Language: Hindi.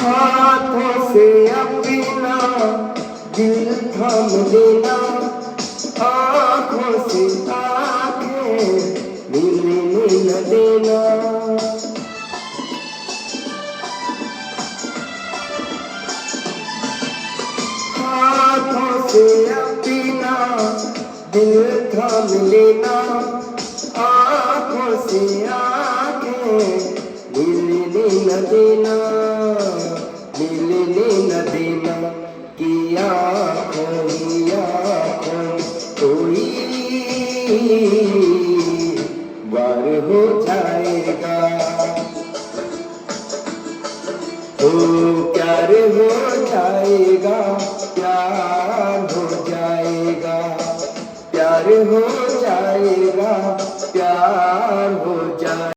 हाथों से अपना दिल थाम लेना, आँखों से आँखें मिलने न देना। हाथों से अपना दिल थाम लेना, आँखों से आँखें मिलने न देना, मिलने न देना। कि आँखों ही आँखों कोई बार हो जाएगा, तो प्यार हो जाएगा, प्यार हो जाएगा, प्यार हो जाएगा, प्यार हो